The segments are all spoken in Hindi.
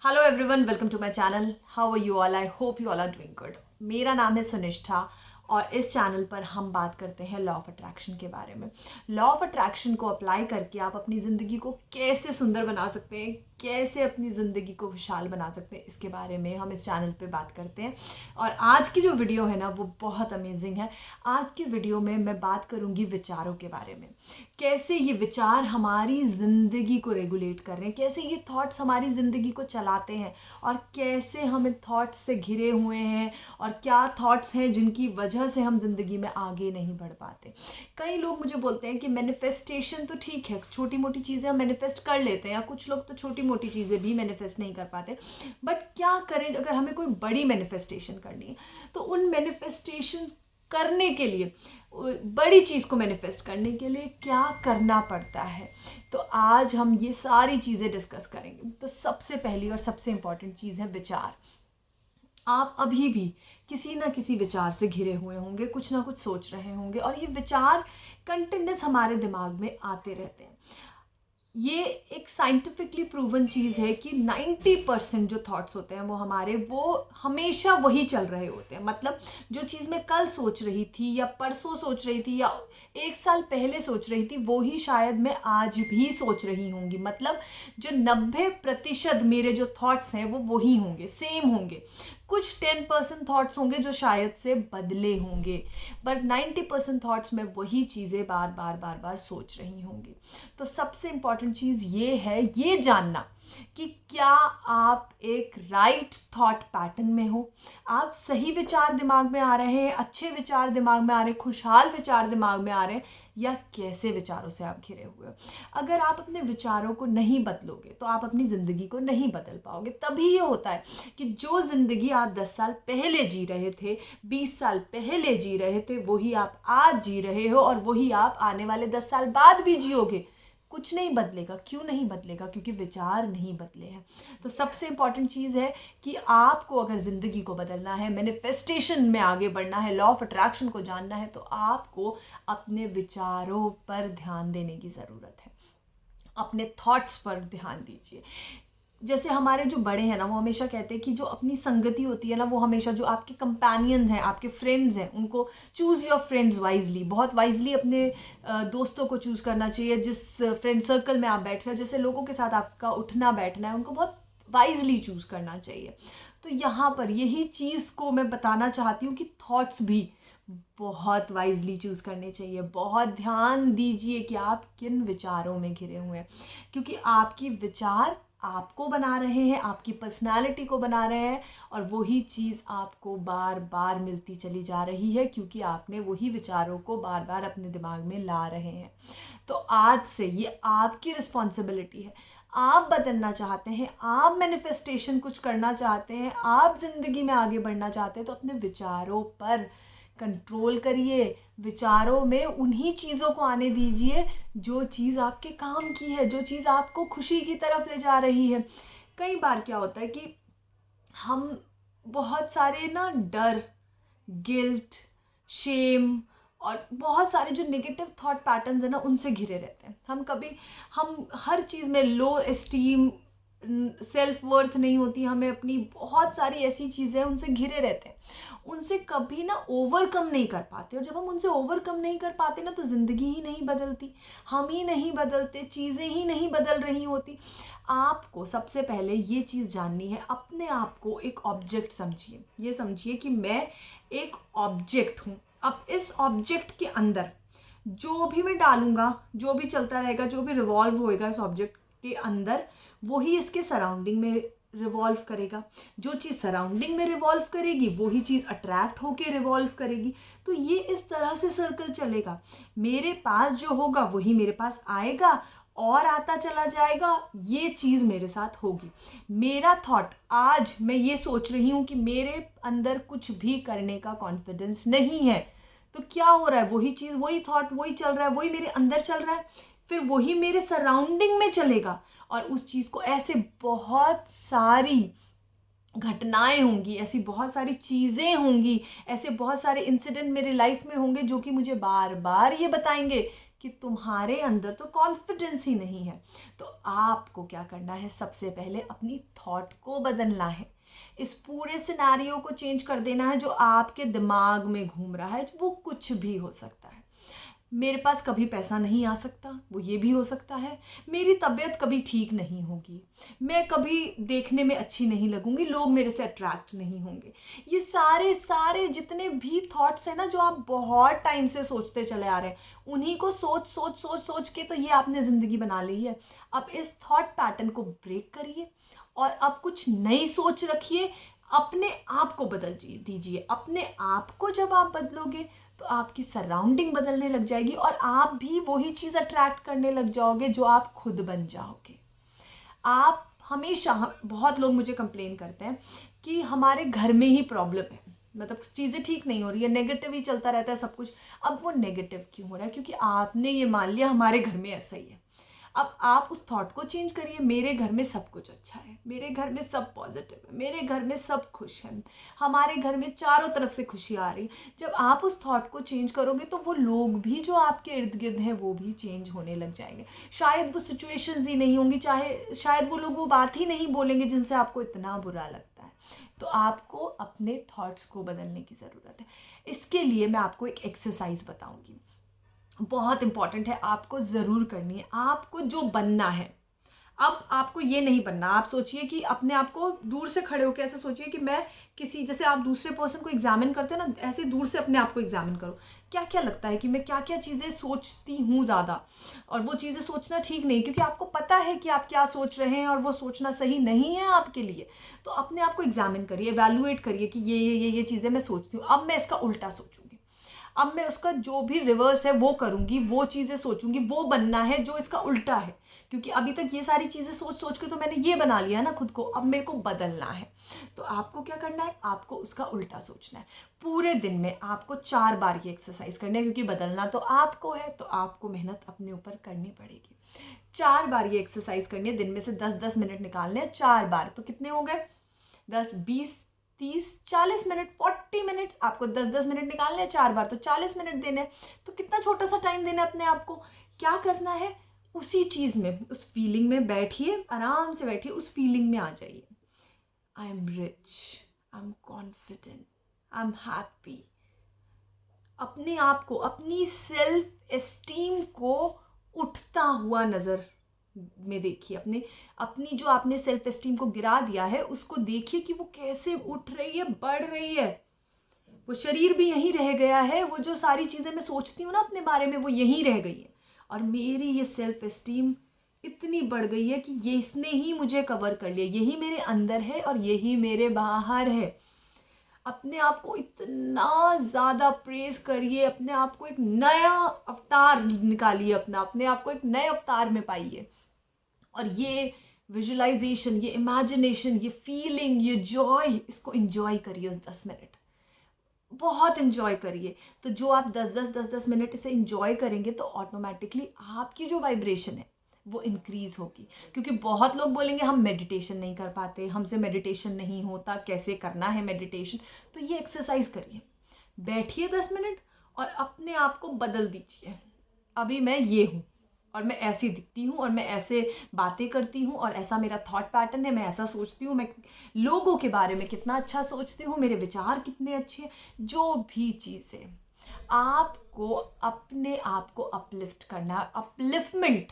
Hello everyone, welcome to my channel. How are you all? I hope you all are doing good. मेरा नाम है सुनिष्ठा और इस चैनल पर हम बात करते हैं लॉ ऑफ अट्रैक्शन के बारे में। लॉ ऑफ अट्रैक्शन को अप्लाई करके आप अपनी ज़िंदगी को कैसे सुंदर बना सकते हैं, कैसे अपनी ज़िंदगी को खुशहाल बना सकते हैं, इसके बारे में हम इस चैनल पे बात करते हैं। और आज की जो वीडियो है ना, वो बहुत अमेजिंग है। आज की वीडियो में मैं बात करूँगी विचारों के बारे में। कैसे ये विचार हमारी ज़िंदगी को रेगुलेट कर रहे हैं, कैसे ये थॉट्स हमारी ज़िंदगी को चलाते हैं और कैसे हम इन थॉट्स से घिरे हुए हैं और क्या थॉट्स हैं जिनकी वजह से हम ज़िंदगी में आगे नहीं बढ़ पाते। कई लोग मुझे बोलते हैं कि मैनिफेस्टेशन तो ठीक है, छोटी मोटी चीज़ें हम मैनिफेस्ट कर लेते हैं, या कुछ लोग तो छोटी मोटी चीज़ें भी मैनिफेस्ट नहीं कर पाते। बट क्या करें अगर हमें कोई बड़ी मैनिफेस्टेशन करनी है? तो उन मैनिफेस्टेशन करने के लिए, बड़ी चीज़ को मैनिफेस्ट करने के लिए क्या करना पड़ता है, तो आज हम ये सारी चीज़ें डिस्कस करेंगे। तो सबसे पहली और सबसे इम्पॉर्टेंट चीज़ है विचार। आप अभी भी किसी ना किसी विचार से घिरे हुए होंगे, कुछ ना कुछ सोच रहे होंगे और ये विचार कंटिन्यूस हमारे दिमाग में आते रहते हैं। ये एक साइंटिफिकली प्रूवन चीज़ है कि 90% जो थॉट्स होते हैं वो हमेशा वही चल रहे होते हैं। मतलब जो चीज़ मैं कल सोच रही थी या परसों सोच रही थी या 1 साल पहले सोच रही थी, वो ही शायद मैं आज भी सोच रही होंगी। मतलब जो 90% मेरे जो थॉट्स हैं वो वही होंगे, सेम होंगे। कुछ 10% थॉट्स होंगे जो शायद से बदले होंगे, बट 90% थॉट्स में वही चीज़ें बार बार बार बार सोच रही होंगी। तो सबसे इम्पॉर्टेंट चीज़ ये है ये जानना कि क्या आप एक राइट थॉट पैटर्न में हो, आप सही विचार दिमाग में आ रहे हैं, अच्छे विचार दिमाग में आ रहे हैं, खुशहाल विचार दिमाग में आ रहे हैं, या कैसे विचारों से आप घिरे हुए हो। अगर आप अपने विचारों को नहीं बदलोगे तो आप अपनी ज़िंदगी को नहीं बदल पाओगे। तभी ये होता है कि जो ज़िंदगी आप 10 साल पहले जी रहे थे, 20 साल पहले जी रहे थे, वही आप आज जी रहे हो और वही आप आने वाले 10 साल बाद भी जियोगे। कुछ नहीं बदलेगा। क्यों नहीं बदलेगा? क्योंकि विचार नहीं बदले हैं। तो सबसे इम्पॉर्टेंट चीज़ है कि आपको अगर ज़िंदगी को बदलना है, मैनिफेस्टेशन में आगे बढ़ना है, लॉ ऑफ अट्रैक्शन को जानना है, तो आपको अपने विचारों पर ध्यान देने की ज़रूरत है। अपने थॉट्स पर ध्यान दीजिए। जैसे हमारे जो बड़े हैं ना, वो हमेशा कहते हैं कि जो अपनी संगति होती है ना, वो हमेशा जो आपके कंपेनियन हैं, आपके फ्रेंड्स हैं, उनको चूज़ योर फ्रेंड्स वाइजली, बहुत वाइजली अपने दोस्तों को चूज़ करना चाहिए। जिस फ्रेंड सर्कल में आप बैठ रहे हैं, जैसे लोगों के साथ आपका उठना बैठना है, उनको बहुत वाइजली चूज़ करना चाहिए। तो यहाँ पर यही चीज़ को मैं बताना चाहती हूँ कि थॉट्स भी बहुत वाइजली चूज़ करने चाहिए। बहुत ध्यान दीजिए कि आप किन विचारों में घिरे हुए हैं, क्योंकि आपकी विचार आपको बना रहे हैं, आपकी पर्सनालिटी को बना रहे हैं, और वही चीज़ आपको बार बार मिलती चली जा रही है क्योंकि आपने वही विचारों को बार बार अपने दिमाग में ला रहे हैं। तो आज से ये आपकी रिस्पॉन्सिबिलिटी है। आप बदलना चाहते हैं, आप मैनिफेस्टेशन कुछ करना चाहते हैं, आप ज़िंदगी में आगे बढ़ना चाहते हैं, तो अपने विचारों पर कंट्रोल करिए। विचारों में उन्हीं चीज़ों को आने दीजिए जो चीज़ आपके काम की है, जो चीज़ आपको खुशी की तरफ ले जा रही है। कई बार क्या होता है कि हम बहुत सारे ना डर, गिल्ट, शेम और बहुत सारे जो नेगेटिव थॉट पैटर्न्स है ना, उनसे घिरे रहते हैं। हम हर चीज़ में लो एस्टीम, सेल्फ वर्थ नहीं होती हमें अपनी, बहुत सारी ऐसी चीज़ें उनसे घिरे रहते हैं। उनसे कभी ना ओवरकम नहीं कर पाते, और जब हम उनसे ओवरकम नहीं कर पाते ना, तो ज़िंदगी ही नहीं बदलती, हम ही नहीं बदलते, चीज़ें ही नहीं बदल रही होती। आपको सबसे पहले ये चीज़ जाननी है, अपने आप को एक ऑब्जेक्ट समझिए। ये समझिए कि मैं एक ऑब्जेक्ट हूँ। अब इस ऑब्जेक्ट के अंदर जो भी मैं डालूँगा, जो भी चलता रहेगा, जो भी रिवॉल्व होएगा इस ऑब्जेक्ट के अंदर, वही इसके सराउंडिंग में रिवॉल्व करेगा। जो चीज़ सराउंडिंग में रिवॉल्व करेगी, वही चीज़ अट्रैक्ट होके रिवॉल्व करेगी। तो ये इस तरह से सर्कल चलेगा। मेरे पास जो होगा वही मेरे पास आएगा और आता चला जाएगा। ये चीज़ मेरे साथ होगी। मेरा थॉट, आज मैं ये सोच रही हूँ कि मेरे अंदर कुछ भी करने का कॉन्फिडेंस नहीं है, तो क्या हो रहा है? वही चीज़, वही थॉट, वही चल रहा है, वही मेरे अंदर चल रहा है, फिर वही मेरे सराउंडिंग में चलेगा। और उस चीज़ को, ऐसे बहुत सारी घटनाएं होंगी, ऐसी बहुत सारी चीज़ें होंगी, ऐसे बहुत सारे इंसिडेंट मेरे लाइफ में होंगे जो कि मुझे बार बार ये बताएंगे कि तुम्हारे अंदर तो कॉन्फिडेंस ही नहीं है। तो आपको क्या करना है, सबसे पहले अपनी थॉट को बदलना है। इस पूरे सिनेरियो को चेंज कर देना है जो आपके दिमाग में घूम रहा है। वो कुछ भी हो सकता है। मेरे पास कभी पैसा नहीं आ सकता, वो ये भी हो सकता है। मेरी तबीयत कभी ठीक नहीं होगी, मैं कभी देखने में अच्छी नहीं लगूंगी, लोग मेरे से अट्रैक्ट नहीं होंगे। ये सारे सारे जितने भी थॉट्स हैं ना, जो आप बहुत टाइम से सोचते चले आ रहे हैं, उन्हीं को सोच सोच सोच सोच के तो ये आपने ज़िंदगी बना ली है। अब इस थॉट पैटर्न को ब्रेक करिए और अब कुछ नई सोच रखिए। अपने आप को बदल दीजिए। अपने आप को जब आप बदलोगे तो आपकी सराउंडिंग बदलने लग जाएगी और आप भी वही चीज़ अट्रैक्ट करने लग जाओगे जो आप खुद बन जाओगे। आप हमेशा, बहुत लोग मुझे कंप्लेन करते हैं कि हमारे घर में ही प्रॉब्लम है, मतलब चीज़ें ठीक नहीं हो रही है, नेगेटिव ही चलता रहता है सब कुछ। अब वो नेगेटिव क्यों हो रहा है? क्योंकि आपने ये मान लिया हमारे घर में ऐसा ही है। अब आप उस थॉट को चेंज करिए, मेरे घर में सब कुछ अच्छा है, मेरे घर में सब पॉजिटिव है, मेरे घर में सब खुश हैं, हमारे घर में चारों तरफ से खुशी आ रही। जब आप उस थॉट को चेंज करोगे तो वो लोग भी जो आपके इर्द गिर्द हैं वो भी चेंज होने लग जाएंगे। शायद वो सिचुएशंस ही नहीं होंगी, शायद वो लोग वो बात ही नहीं बोलेंगे जिनसे आपको इतना बुरा लगता है। तो आपको अपने थॉट्स को बदलने की ज़रूरत है। इसके लिए मैं आपको एक एक्सरसाइज बताऊंगी, बहुत इंपॉर्टेंट है, आपको ज़रूर करनी है। आपको जो बनना है, अब आपको ये नहीं बनना। आप सोचिए कि अपने आप को दूर से खड़े होकर ऐसे सोचिए कि मैं किसी, जैसे आप दूसरे पर्सन को एग्जामिन करते हैं ना, ऐसे दूर से अपने आप को एग्जामिन करो। क्या क्या लगता है कि मैं क्या क्या चीज़ें सोचती हूँ ज़्यादा, और वो चीज़ें सोचना ठीक नहीं, क्योंकि आपको पता है कि आप क्या सोच रहे हैं और वो सोचना सही नहीं है आपके लिए। तो अपने आप को एग्जामिन करिए, एवैल्यूएट करिए कि ये चीज़ें मैं सोचती हूँ, अब मैं इसका उल्टा सोचूंगी, अब मैं उसका जो भी रिवर्स है वो करूँगी, वो चीज़ें सोचूंगी, वो बनना है जो इसका उल्टा है। क्योंकि अभी तक ये सारी चीज़ें सोच सोच के तो मैंने ये बना लिया ना खुद को, अब मेरे को बदलना है। तो आपको क्या करना है, आपको उसका उल्टा सोचना है। पूरे दिन में आपको 4 बार ये एक्सरसाइज करनी है, क्योंकि बदलना तो आपको है, तो आपको मेहनत अपने ऊपर करनी पड़ेगी। 4 बार ये एक्सरसाइज करनी है, दिन में से 10-10 मिनट निकालने हैं। 4 बार तो कितने हो गए, 10, 20, 30, 40 मिनट, 40 मिनट्स। आपको 10-10 मिनट निकालने हैं, 4 बार तो 40 मिनट देने हैं। तो कितना छोटा सा टाइम देना है अपने आप को। क्या करना है, उसी चीज़ में, उस फीलिंग में बैठिए, आराम से बैठिए, उस फीलिंग में आ जाइए। I am rich, I am confident, I am happy. अपने आप को, अपनी सेल्फ एस्टीम को उठता हुआ नज़र में देखिए। अपनी जो आपने सेल्फ एस्टीम को गिरा दिया है उसको देखिए कि वो कैसे उठ रही है, बढ़ रही है। वो शरीर भी यहीं रह गया है, वो जो सारी चीज़ें मैं सोचती हूँ ना अपने बारे में, वो यहीं रह गई है। और मेरी ये सेल्फ एस्टीम इतनी बढ़ गई है कि ये इसने ही मुझे कवर कर लिया, यही मेरे अंदर है और यही मेरे बाहर है। अपने आप को इतना ज़्यादा प्रेज करिए, अपने आप को एक नया अवतार निकालिए, अपने आप को एक नए अवतार में पाइए। और ये विजुअलाइजेशन, ये इमेजिनेशन, ये फीलिंग, ये जॉय, इसको एंजॉय करिए। उस 10 मिनट बहुत एंजॉय करिए। तो जो आप 10-10 मिनट इसे एंजॉय करेंगे तो ऑटोमेटिकली आपकी जो वाइब्रेशन है वो इंक्रीज होगी। क्योंकि बहुत लोग बोलेंगे हम मेडिटेशन नहीं कर पाते, हमसे मेडिटेशन नहीं होता, कैसे करना है मेडिटेशन। तो ये एक्सरसाइज करिए, बैठिए 10 मिनट और अपने आप को बदल दीजिए। अभी मैं ये हूँ और मैं ऐसी दिखती हूँ और मैं ऐसे बातें करती हूँ और ऐसा मेरा थॉट पैटर्न है, मैं ऐसा सोचती हूँ, मैं लोगों के बारे में कितना अच्छा सोचती हूँ, मेरे विचार कितने अच्छे हैं। जो भी चीज़ें आपको अपने आप को अपलिफ्ट करना है, अपलिफ्टमेंट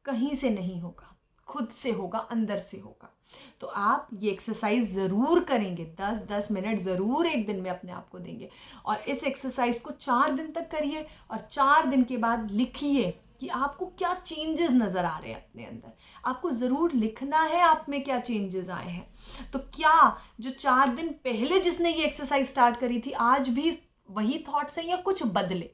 कहीं से नहीं होगा, खुद से होगा, अंदर से होगा। तो आप ये एक्सरसाइज ज़रूर करेंगे, 10-10 मिनट ज़रूर एक दिन में अपने आप को देंगे। और इस एक्सरसाइज को 4 दिन तक करिए और 4 दिन के बाद लिखिए कि आपको क्या चेंजेस नज़र आ रहे हैं अपने अंदर। आपको ज़रूर लिखना है आप में क्या चेंजेस आए हैं। तो क्या जो 4 दिन पहले जिसने ये एक्सरसाइज स्टार्ट करी थी आज भी वही थॉट्स हैं या कुछ बदले?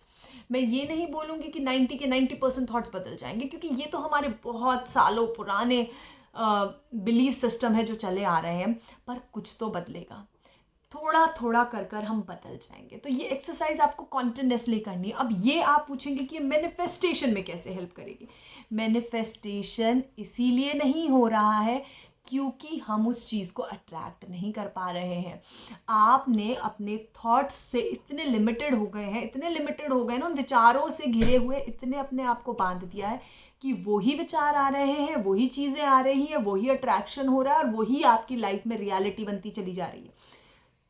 मैं ये नहीं बोलूँगी कि 90% थॉट्स बदल जाएंगे, क्योंकि ये तो हमारे बहुत सालों पुराने बिलीफ सिस्टम है जो चले आ रहे हैं, पर कुछ तो बदलेगा। थोड़ा थोड़ा कर कर हम बदल जाएंगे। तो ये एक्सरसाइज आपको कॉन्टिन्यूसली करनी है। अब ये आप पूछेंगे कि मैनिफेस्टेशन में कैसे हेल्प करेगी। मैनिफेस्टेशन इसीलिए नहीं हो रहा है क्योंकि हम उस चीज़ को अट्रैक्ट नहीं कर पा रहे हैं। आपने अपने थॉट्स से इतने लिमिटेड हो गए हैं, इतने लिमिटेड हो गए ना, उन विचारों से घिरे हुए इतने अपने आप को बांध दिया है कि वही विचार आ रहे हैं, वही चीज़ें आ रही हैं, वही अट्रैक्शन हो रहा है और वही आपकी लाइफ में रियलिटी बनती चली जा रही है।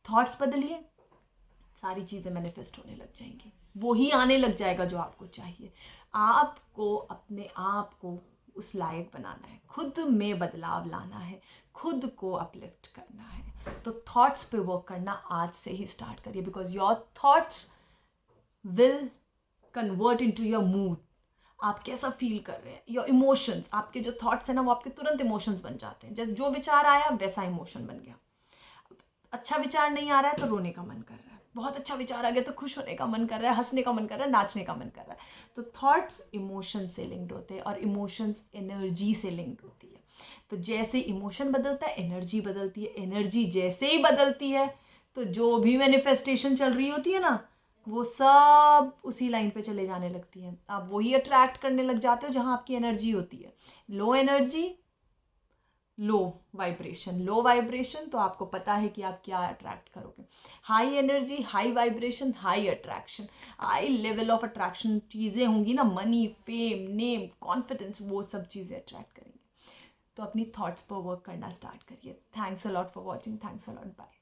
थॉट्स बदलिए, सारी चीज़ें मैनिफेस्ट होने लग जाएंगी, वही आने लग जाएगा जो आपको चाहिए। आपको अपने आप को उस लायक बनाना है, खुद में बदलाव लाना है, खुद को अपलिफ्ट करना है। तो थॉट्स पे वर्क करना आज से ही स्टार्ट करिए, because your thoughts will convert into your mood. आप कैसा फील कर रहे हैं, योर इमोशंस, आपके जो थॉट्स हैं ना वो आपके तुरंत इमोशंस बन जाते हैं। जैसे जो विचार आया वैसा इमोशन बन गया। अच्छा विचार नहीं आ रहा है तो रोने का मन कर रहा है, बहुत अच्छा विचार आ गया तो खुश होने का मन कर रहा है, हंसने का मन कर रहा है, नाचने का मन कर रहा है। तो थॉट्स इमोशन से लिंक्ड होते हैं और इमोशंस एनर्जी से लिंक्ड होती है। तो जैसे इमोशन बदलता है एनर्जी बदलती है, एनर्जी जैसे ही बदलती है तो जो भी मैनिफेस्टेशन चल रही होती है ना वो सब उसी लाइन पे चले जाने लगती है। आप वही अट्रैक्ट करने लग जाते हो जहाँ आपकी एनर्जी होती है। Low energy, low vibration, low vibration तो आपको पता है कि आप क्या अट्रैक्ट करोगे। High energy, high vibration, high attraction, high level of attraction चीज़ें होंगी ना, मनी, फेम, नेम, कॉन्फिडेंस, वो सब चीज़ें अट्रैक्ट करेंगे। तो अपनी थॉट्स पर वर्क करना स्टार्ट करिए। Thanks a lot for watching, thanks a lot, bye.